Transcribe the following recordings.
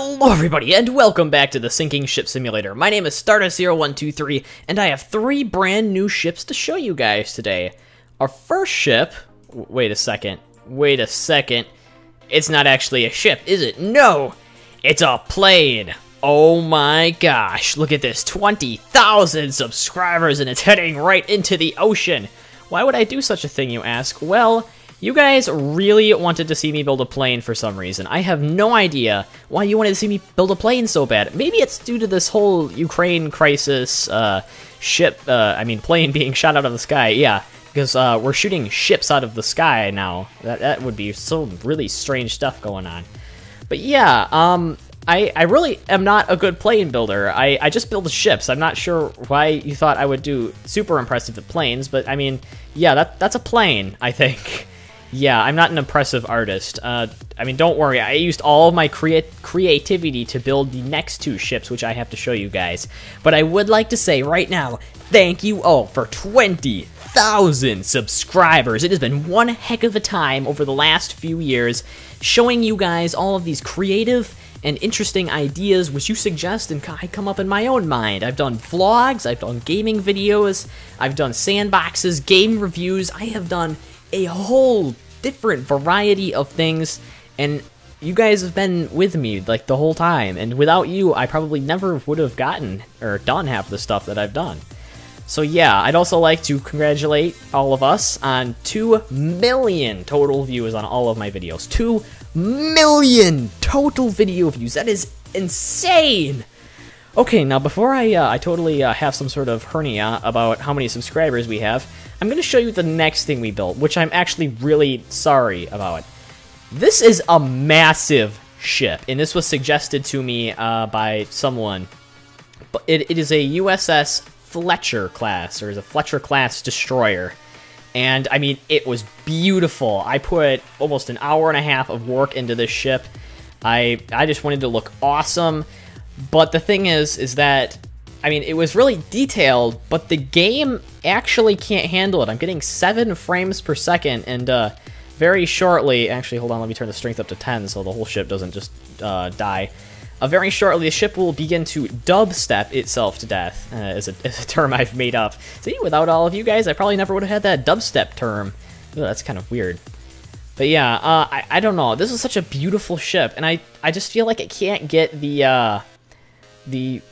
Hello everybody, and welcome back to the Sinking Ship Simulator. My name is Stardust0123, and I have 3 brand new ships to show you guys today. Our first ship... Wait a second. It's not actually a ship, is it? No! It's a plane! Oh my gosh, look at this. 20,000 subscribers, and it's heading right into the ocean. Why would I do such a thing, you ask? Well, you guys really wanted to see me build a plane for some reason. I have no idea why you wanted to see me build a plane so bad. Maybe it's due to this whole Ukraine crisis, plane being shot out of the sky. Yeah, because we're shooting ships out of the sky now. That would be some really strange stuff going on. But yeah, I really am not a good plane builder. I just build ships. I'm not sure why you thought I would do super impressive at planes, but I mean, yeah, that's a plane, I think. Yeah, I'm not an impressive artist. Don't worry, I used all of my creativity to build the next 2 ships, which I have to show you guys. But I would like to say right now, thank you all for 20,000 subscribers. It has been one heck of a time over the last few years, showing you guys all of these creative and interesting ideas which you suggest and I come up in my own mind. I've done vlogs, I've done gaming videos, I've done sandboxes, game reviews, I have done a whole different variety of things, and you guys have been with me like the whole time, and without you I probably never would have gotten or done half the stuff that I've done. So yeah, I'd also like to congratulate all of us on 2 million total views on all of my videos. 2 million total video views. That is insane. Okay, now before I totally have some sort of hernia about how many subscribers we have, I'm going to show you the next thing we built, which I'm actually really sorry about. This is a massive ship, and this was suggested to me by someone. But it is a USS Fletcher class, or is a Fletcher class destroyer. And, I mean, it was beautiful. I put almost an hour and a half of work into this ship. I just wanted to look awesome. But the thing is that, I mean, it was really detailed, but the game actually can't handle it. I'm getting 7 frames per second, and very shortly, actually, hold on, let me turn the strength up to 10 so the whole ship doesn't just die. Very shortly, the ship will begin to dubstep itself to death, is a term I've made up. See, without all of you guys, I probably never would have had that dubstep term. Ooh, that's kind of weird. But yeah, I don't know. This is such a beautiful ship, and I just feel like it can't get the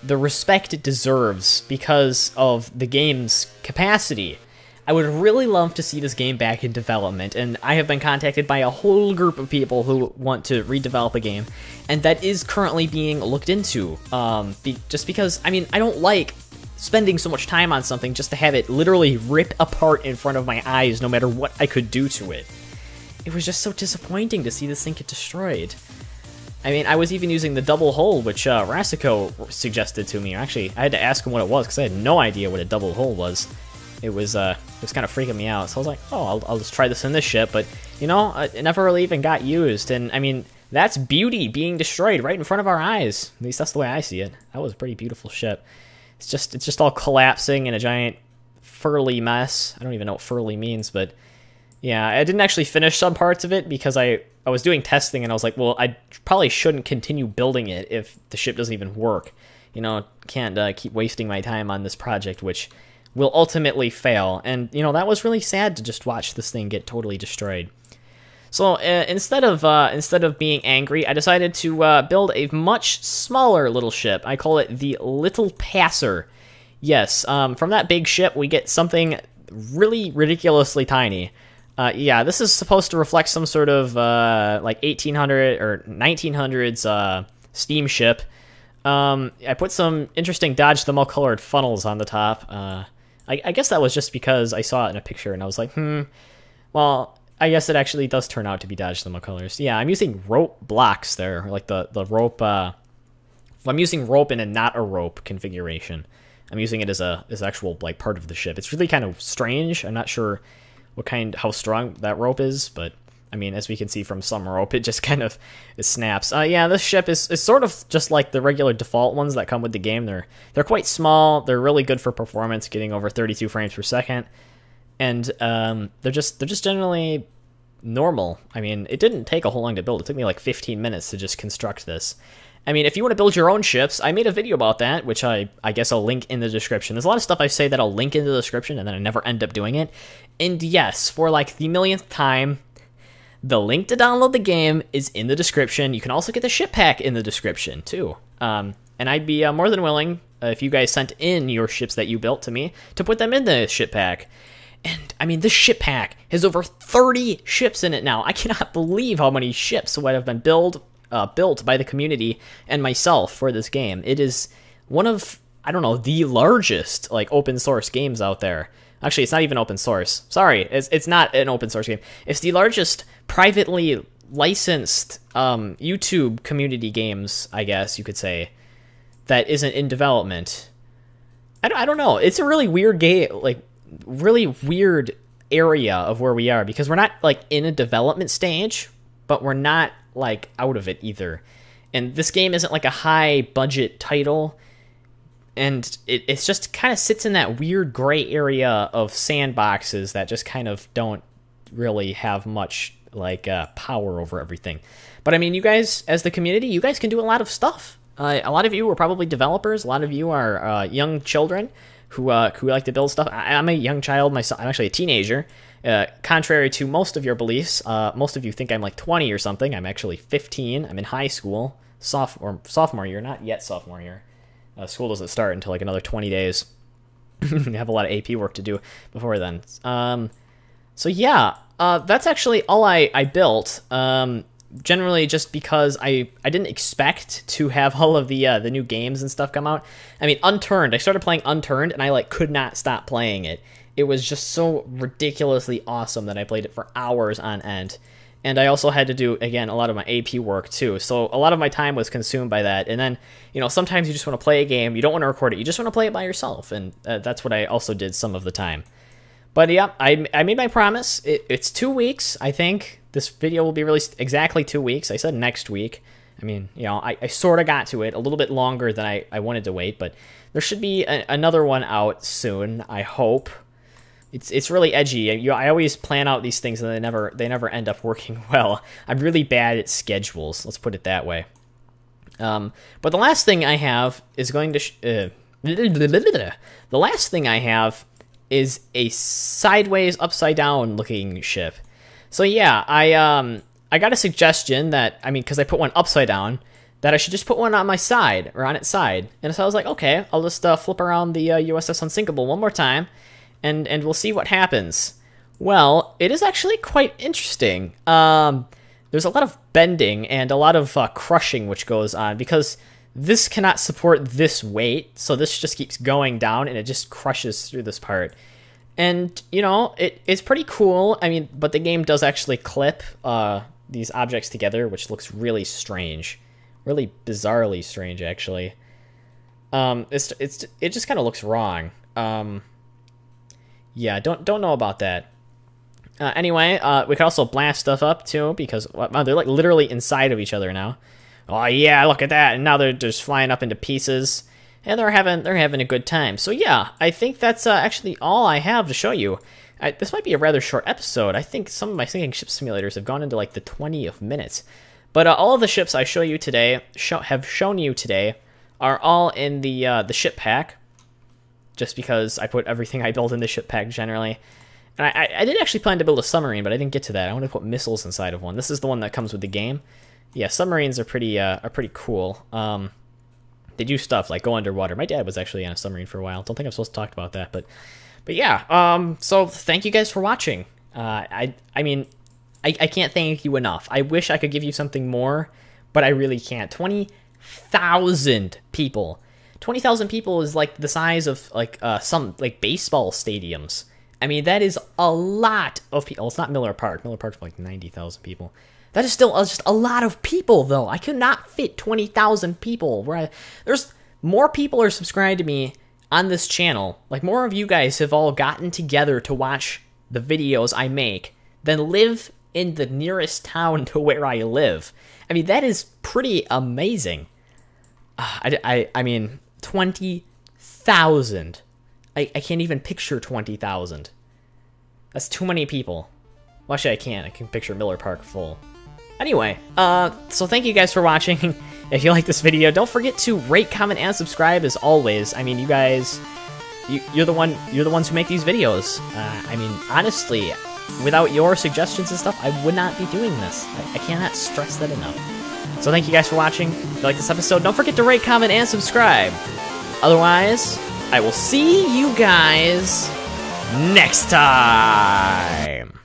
respect it deserves because of the game's capacity. I would really love to see this game back in development, and I have been contacted by a whole group of people who want to redevelop a game, and that is currently being looked into. Just because, I mean, I don't like spending so much time on something just to have it literally rip apart in front of my eyes no matter what I could do to it. It was just so disappointing to see this thing get destroyed. I mean, I was even using the double hull, which Rasico suggested to me. Actually, I had to ask him what it was, because I had no idea what a double hull was. It was kind of freaking me out, so I was like, oh, I'll just try this in this ship, but, you know, it never really even got used, and, I mean, that's beauty being destroyed right in front of our eyes. At least that's the way I see it. That was a pretty beautiful ship. It's just all collapsing in a giant furly mess. I don't even know what furly means, but, yeah, I didn't actually finish some parts of it because I was doing testing, and I was like, well, I probably shouldn't continue building it if the ship doesn't even work. You know, can't keep wasting my time on this project, which will ultimately fail. And, you know, that was really sad to just watch this thing get totally destroyed. So, instead of being angry, I decided to build a much smaller little ship. I call it the Little Passer. Yes, from that big ship, we get something really ridiculously tiny. Yeah, this is supposed to reflect some sort of, like, 1800 or 1900s steamship. I put some interesting dodge-the-mulcolored funnels on the top. I guess that was just because I saw it in a picture, and I was like, well, I guess it actually does turn out to be dodge-the-mulcolors. Yeah, I'm using rope blocks there, like the rope, I'm using rope in a not a rope configuration. I'm using it as actual, like, part of the ship. It's really kind of strange. I'm not sure how strong that rope is, but I mean, as we can see from some rope, it just kind of snaps. Yeah, this ship is sort of just like the regular default ones that come with the game. They're quite small. They're really good for performance, getting over 32 frames per second, and they're just generally normal. I mean, it didn't take a whole long to build. It took me like 15 minutes to just construct this. I mean, if you want to build your own ships, I made a video about that, which I guess I'll link in the description. There's a lot of stuff I say that I'll link in the description, and then I never end up doing it. And yes, for like the millionth time, the link to download the game is in the description. You can also get the ship pack in the description, too. And I'd be more than willing, if you guys sent in your ships that you built to me, to put them in the ship pack. And, I mean, this ship pack has over 30 ships in it now. I cannot believe how many ships would have been built by the community and myself for this game. It is one of, I don't know, the largest, like, open source games out there. Actually, it's not even open source. Sorry, it's not an open source game. It's the largest privately licensed YouTube community games, I guess you could say, that isn't in development. I don't know. It's a really weird game, like, really weird area of where we are, because we're not, like, in a development stage, but we're not, like, out of it either. And this game isn't, like, a high-budget title, and it's just kind of sits in that weird gray area of sandboxes that just kind of don't really have much, like, power over everything. But, I mean, you guys, as the community, you guys can do a lot of stuff. A lot of you are probably developers. A lot of you are young children who like to build stuff. I'm a young child myself. I'm actually a teenager. Contrary to most of your beliefs, most of you think I'm like 20 or something. I'm actually 15. I'm in high school, sophomore year, not yet sophomore year. School doesn't start until like another 20 days. I have a lot of AP work to do before then. So yeah, that's actually all I built. Generally just because I didn't expect to have all of the new games and stuff come out. I mean, Unturned, I started playing Unturned, and I like could not stop playing it. It was just so ridiculously awesome that I played it for hours on end. And I also had to do, again, a lot of my AP work too. So a lot of my time was consumed by that. And then, you know, sometimes you just want to play a game, you don't want to record it, you just want to play it by yourself. And that's what I also did some of the time. But yeah, I made my promise. It's 2 weeks, I think. This video will be released exactly 2 weeks. I said next week. I mean, you know, I sort of got to it a little bit longer than I wanted to wait, but there should be another one out soon, I hope. It's really edgy. I always plan out these things and they never end up working well. I'm really bad at schedules, let's put it that way. But the last thing I have is going to the last thing I have is a sideways, upside down looking ship. So yeah, I got a suggestion that, I mean, because I put one upside down, that I should just put one on my side, or on its side. And so I was like, okay, I'll just flip around the USS Unsinkable one more time, and we'll see what happens. Well, it is actually quite interesting. There's a lot of bending and a lot of crushing which goes on, because this cannot support this weight, so this just keeps going down, and it just crushes through this part. And, you know, it's pretty cool. I mean, but the game does actually clip these objects together, which looks really strange. Really bizarrely strange, actually. It just kind of looks wrong. Yeah, don't know about that. Anyway, we can also blast stuff up, too, because they're, like, literally inside of each other now. Oh, yeah, look at that. And now they're just flying up into pieces. And they're having a good time. So yeah, I think that's actually all I have to show you. This might be a rather short episode. I think some of my sinking ship simulators have gone into like the 20 minutes. But all of the ships I show you today, have shown you today, are all in the ship pack. Just because I put everything I build in the ship pack generally. And I did actually plan to build a submarine, but I didn't get to that. I want to put missiles inside of one. This is the one that comes with the game. Yeah, submarines are pretty cool. They do stuff like go underwater. My dad was actually on a submarine for a while. Don't think I'm supposed to talk about that, but yeah. So thank you guys for watching. I mean, I can't thank you enough. I wish I could give you something more, but I really can't. 20,000 people. 20,000 people is like the size of like some like baseball stadiums. I mean, that is a lot of people. Well, it's not Miller Park. Miller Park's like 90,000 people. That is still just a lot of people, though. I could not fit 20,000 people. There's more people are subscribed to me on this channel. Like, more of you guys have all gotten together to watch the videos I make than live in the nearest town to where I live. I mean, that is pretty amazing. I mean, 20,000. I can't even picture 20,000. That's too many people. Well, actually, I can't. I can picture Miller Park full. Anyway, so thank you guys for watching. if you like this video, don't forget to rate, comment, and subscribe as always. I mean, you guys, you're the ones who make these videos. I mean, honestly, without your suggestions and stuff, I would not be doing this. I cannot stress that enough. So thank you guys for watching. If you like this episode, don't forget to rate, comment, and subscribe. Otherwise, I will see you guys next time.